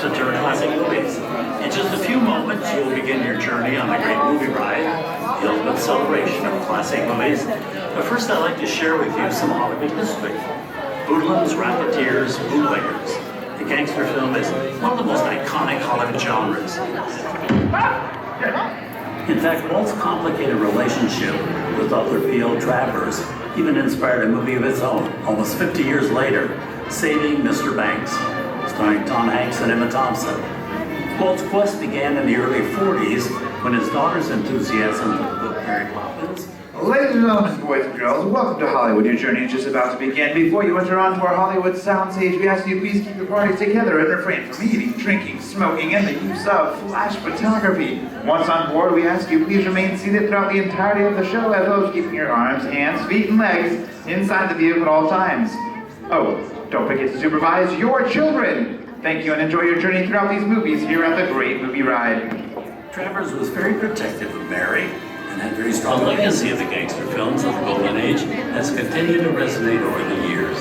to turn classic movies. In just a few moments, you'll begin your journey on the great movie ride, the ultimate celebration of classic movies. But first, I'd like to share with you some Hollywood history. Hoodlums, racketeers, bootleggers. The gangster film is one of the most iconic Hollywood genres. In fact, Walt's complicated relationship with author P.O. Travers even inspired a movie of its own, almost 50 years later, Saving Mr. Banks, starring Tom Hanks and Emma Thompson. Walt's quest began in the early 40s when his daughter's enthusiasm for the book Mary Poppins. Ladies and gentlemen, boys and girls, welcome to Hollywood. Your journey is just about to begin. Before you enter onto our Hollywood soundstage, we ask you please keep your parties together and refrain from eating, drinking, smoking, and the use of flash photography. Once on board, we ask you please remain seated throughout the entirety of the show, as well as keeping your arms, hands, feet, and legs inside the vehicle at all times. Oh, don't forget to supervise your children. Thank you and enjoy your journey throughout these movies here at the Great Movie Ride. Travers was very protective of Mary, and that very strong legacy of the gangster films of the Golden Age has continued to resonate over the years.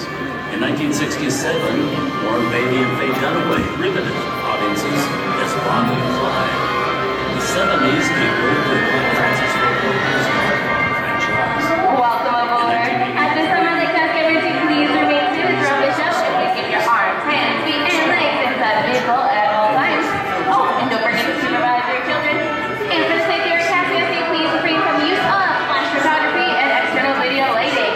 In 1967, Warren Beatty and Faye Dunaway riveted audiences as Bonnie and Clyde. In the 70s, Kate Winslet and Francis Ford Coppola's franchise. Welcome aboard. At this time, I'd like to ask everyone to please remain seated throughout the show and please keep your arms, hands, feet, and legs inside the vehicle at all times. Oh, and don't forget to supervise your children. And for the safety of our cast, we ask you please refrain from the use of flash photography and external video lighting.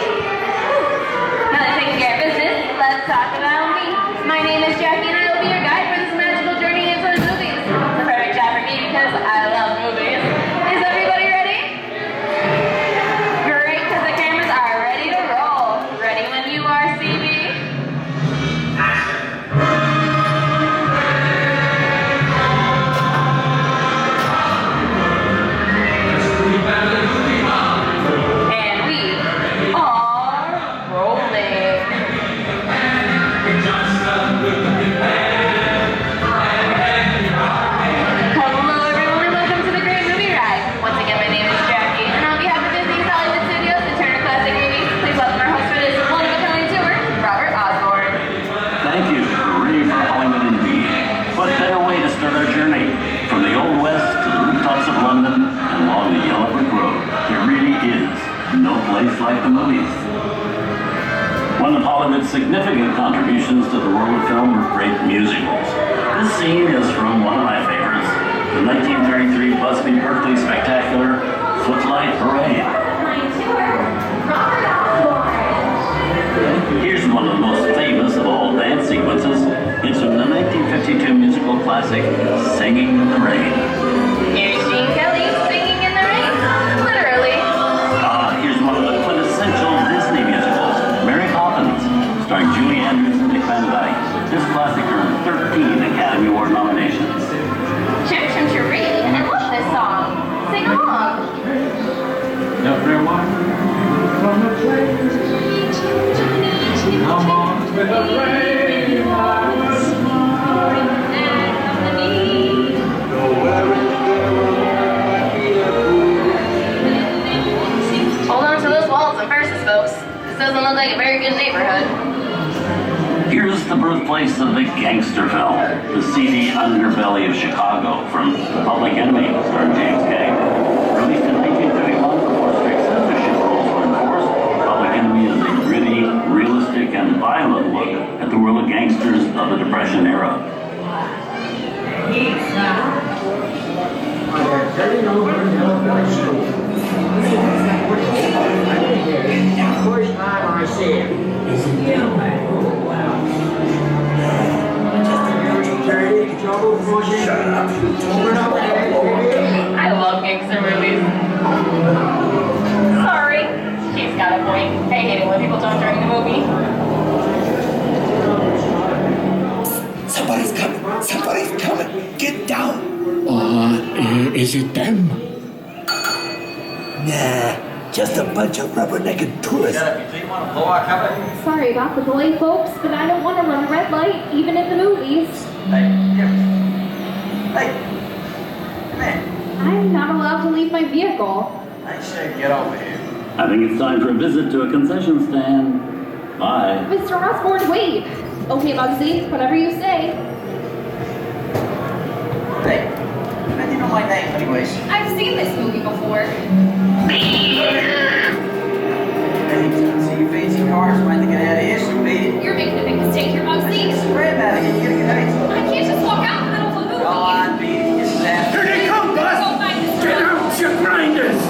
Now that taking care of business, let's talk about me. My name is Jackie, and I will be your guide for this magical journey into the movies. The perfect job for me because I love movies. Is everybody ready? Great, because the cameras are ready to roll. Ready when you are, CB? And we are rolling. Hello everyone and welcome to the Great Movie Ride. Once again, my name is Jackie, and on behalf of Disney's Hollywood Studios and Turner Classic Movies, please welcome our host for this one-of-a-kind tour, Robert Osborne. Thank you. We're ready for Hollywood indeed. What better way to start our journey? From the Old West to the rooftops of London and along the Yellow Brick Road. There really is no place like the movies. One of Hollywood's significant contributions to the world of film were great musicals. This scene is from one of my favorites, the 1933 Busby Berkeley spectacular Footlight Parade. Here's one of the most famous of all dance sequences. It's from the 1952 musical classic Singing in the Rain. Here's Gene Kelly singing in the rain, literally. Here's one of the quintessential Disney musicals, Mary Poppins, starring Julie Andrews and Dick Van Dyke. This classic earned 13 Academy Award nominations. Chim Chim Cheree, I love this song. Sing along. Everyone from the place, come on to the rain, I was smiling. Hold on to those walls and purses, folks. This doesn't look like a very good neighborhood. Here's the birthplace of the gangster film, the seedy underbelly of Chicago, from The Public Enemy, starring James Gay. Released in 1931 before strict censorship rules were enforced, Public Enemy is a gritty, realistic, and violent look at the world of gangsters of the Depression era. First time I see him. Shut up. I love gangster movies. Sorry. She's got a point. I hate it when people talk during the movie. Somebody's coming! Somebody's coming! Get down! Is it them? Nah, just a bunch of rubber-necked tourists. Sorry about the delay, folks, but I don't want to run a red light, even at the movies. Hey, man. I'm not allowed to leave my vehicle. I say get over here. I think it's time for a visit to a concession stand. Bye. Mr. Osborne, wait! Okay, Bugsy, whatever you say. Hey, how do you know my name, anyways? I've seen this movie before. Hey, see your fancy cars trying to get out of here, so be it. You're making a big mistake here, Bugsy. Scram out of here, you gotta get out. I can't just walk out in the middle of a movie. Go on, beat it, get that. Here they come, Go Bus! find this Get truck. out, you grinders!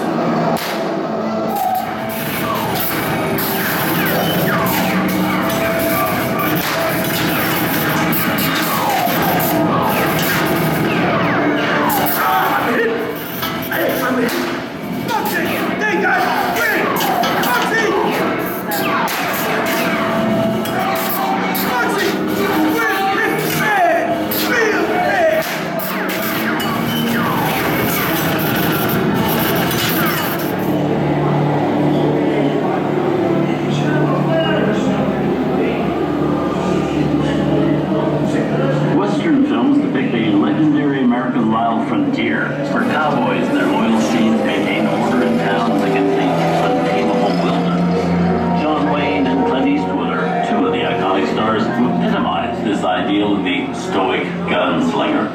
Western films depict a legendary American wild frontier where cowboys and their loyal steeds maintain order in towns against the untamable wilderness. John Wayne and Clint Eastwood are two of the iconic stars who epitomize this ideal of the stoic gunslinger.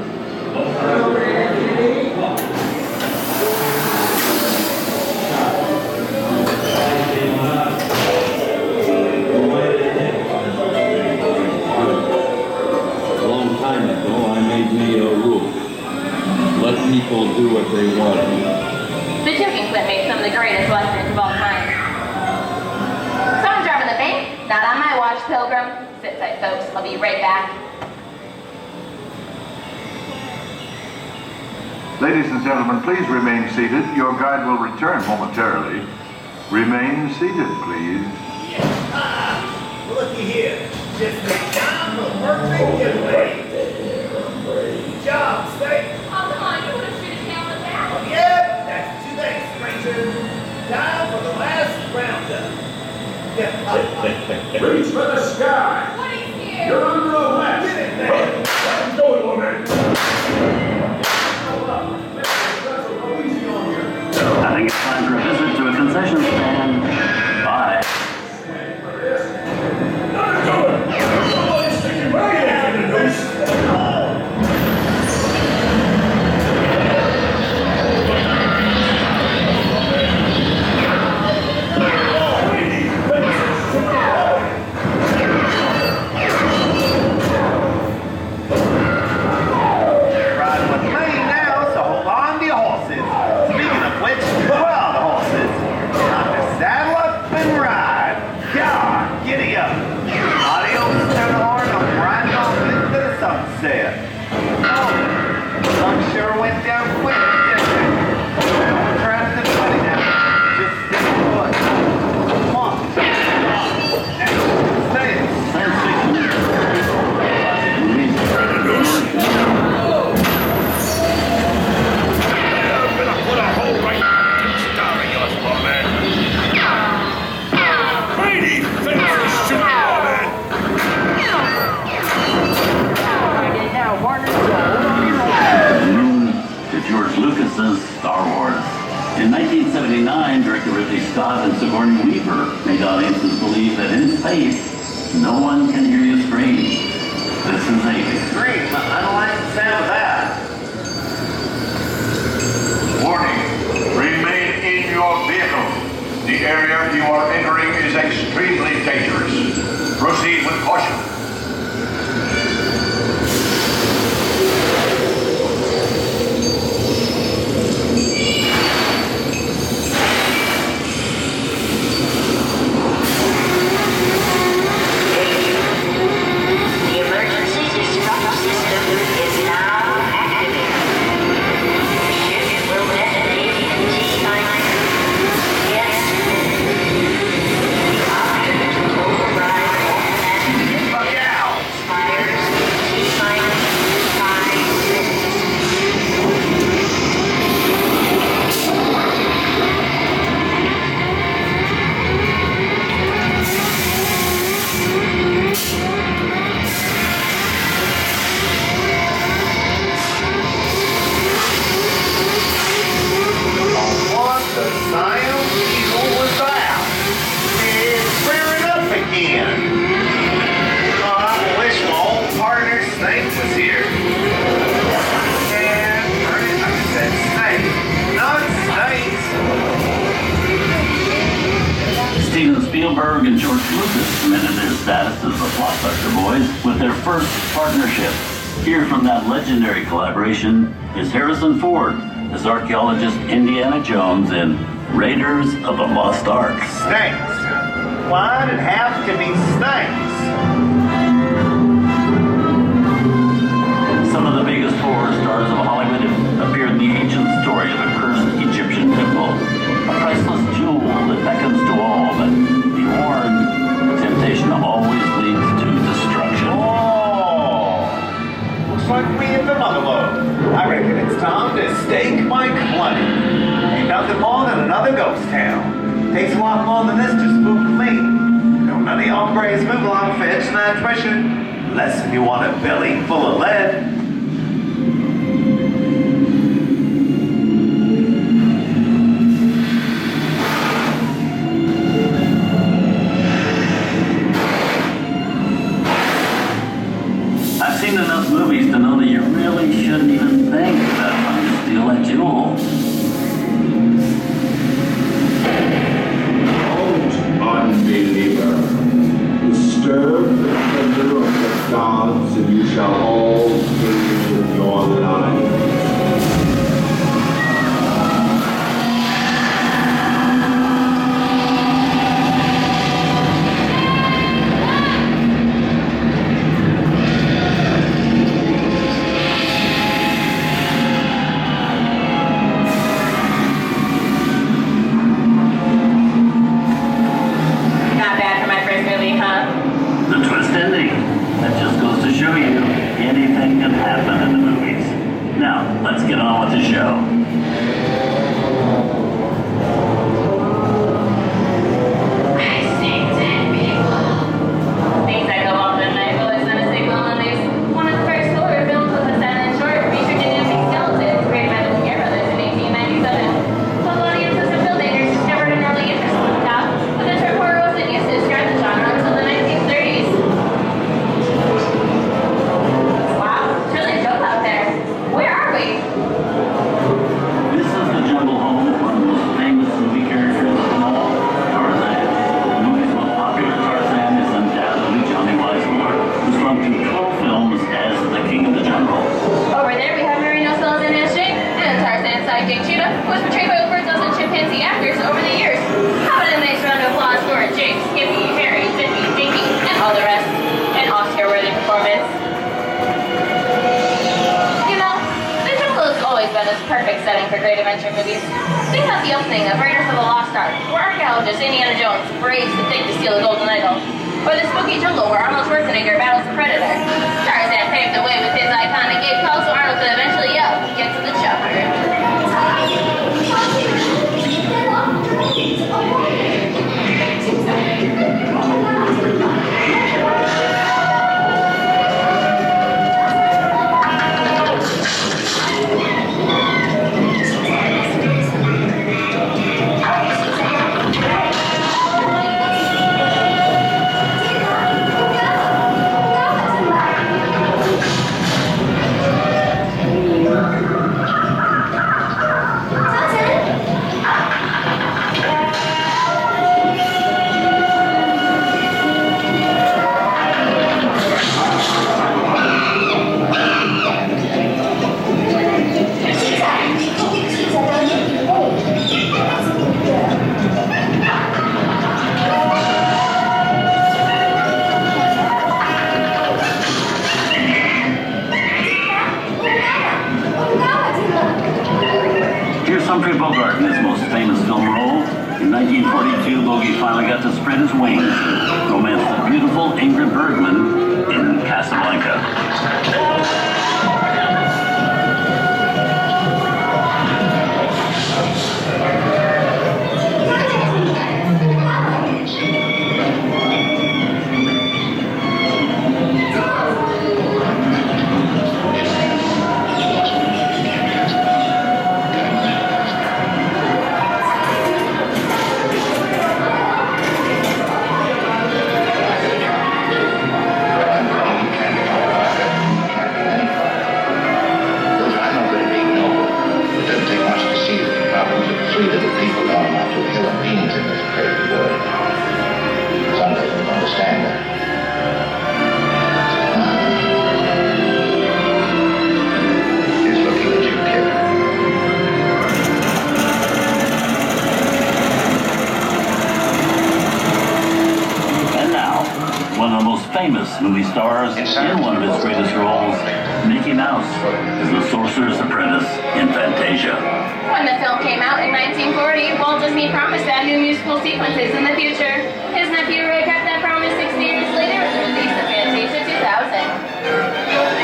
A long time ago, I made me a rule. Let people do what they want to. The joking Clint made some of the greatest westerns of all time. Someone's robbing the bank? Not on my watch, Pilgrim. Sit tight, folks. I'll be right back. Ladies and gentlemen, please remain seated. Your guide will return momentarily. Remain seated, please. Looky here. Just make time for the birthday giveaway. Good job, Snake. Oh, come on, you would have shoot me on the back. Yep, that's today, stranger. Time for the last roundup. Reach for the sky. What is here? You're under arrest. Get in there. Let's go, woman. Easy on you. I think it's time for a visit to a concession stand. Bye. Somebody's sticking my head in the noose. Riding with me now, so hold on to your horses. Speaking of which, where are the horses? Time to saddle up and ride. God, giddy up. Adios, turn the horn, and grind off into the sunset. Oh, the sun sure went down quick, didn't it? Don't try to funny now. Just stay put. Come on. Stay. Science fiction. Movies. Put a hole right in the star of yours, poor man. Brady, finish this shit, poor man. To George Lucas's Star Wars. In 1979, director Ridley Scott and Sigourney Weaver made audiences believe that in space, no one can hear you scream. This is a Great, I don't like the sound of that. Warning, remain in your vehicle. The area you are entering is extremely dangerous. Proceed with caution. Spielberg and George Lucas cemented their status as the blockbuster boys with their first partnership. Here from that legendary collaboration is Harrison Ford as archaeologist Indiana Jones in Raiders of the Lost Ark. Snakes. Why'd it have to be snakes? Some of the biggest horror stars of Hollywood have appeared in the ancient story of a cursed Egyptian temple. A priceless jewel that beckons to all, but be warned, temptation always leads to destruction. Oh! Looks like we hit the bungalow. I reckon it's time to stake my claim. Ain't nothing more than another ghost town. Takes a lot more than this to spook me. No, none of y'all grays move along fetching that treasure. Unless if you want a belly full of lead. I've seen enough movies to know that you really shouldn't even think about trying to steal that jewel. Unbeliever, disturb the thunder of the gods, and you shall all pay with your lives. Let's get on with the show. Perfect setting for great adventure movies. Think about the opening of Raiders of the Lost Ark, where archaeologist Indiana Jones braves the thing to steal the golden idol, or the spooky jungle where Arnold Schwarzenegger battles the Predator. Tarzan paved the way with his iconic gate call so Arnold could eventually yell, "Get to the chopper." spread his wings and romance the beautiful Ingrid Bergman in Casablanca. movie stars in one of his greatest roles, Mickey Mouse as the Sorcerer's Apprentice in Fantasia. When the film came out in 1940, Walt Disney promised to add new musical sequences in the future. His nephew Ray kept that promise 60 years later with the release of Fantasia 2000.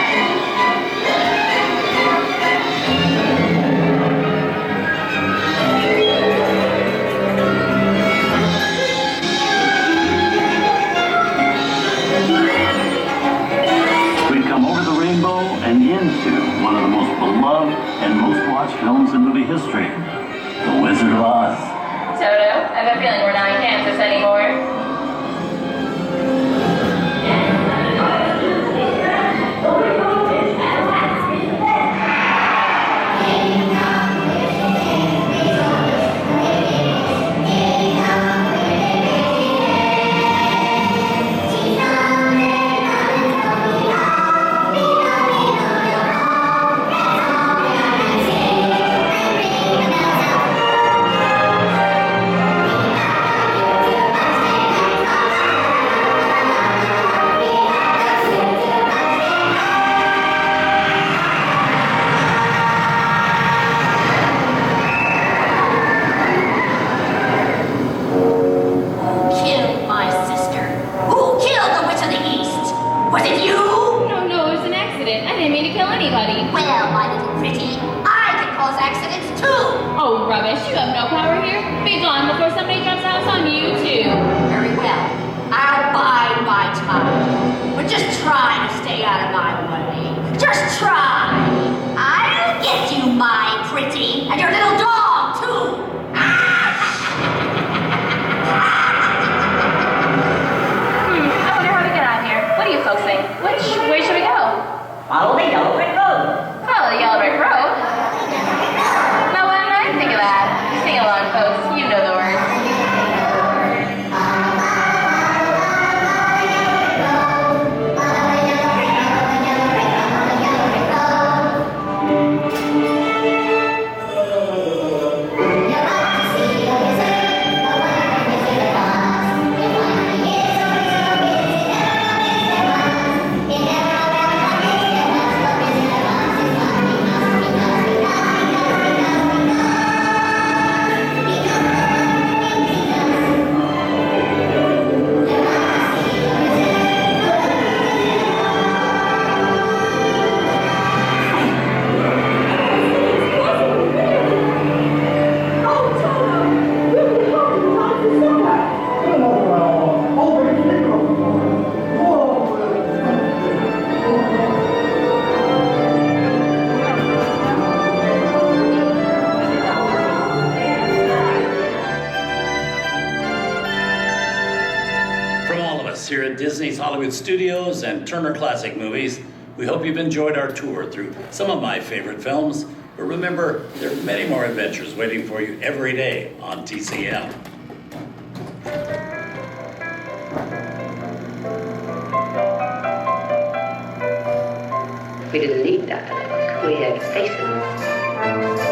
And into one of the most beloved and most watched films in movie history, The Wizard of Oz. Toto, I have a feeling we're not in Kansas anymore. Follow the yellow brick road. Follow the yellow brick road? Now when I think of that, sing along folks, you know the words. Here at Disney's Hollywood Studios and Turner Classic Movies, we hope you've enjoyed our tour through some of my favorite films. But remember, there are many more adventures waiting for you every day on TCM. We didn't need dialogue. We had faces.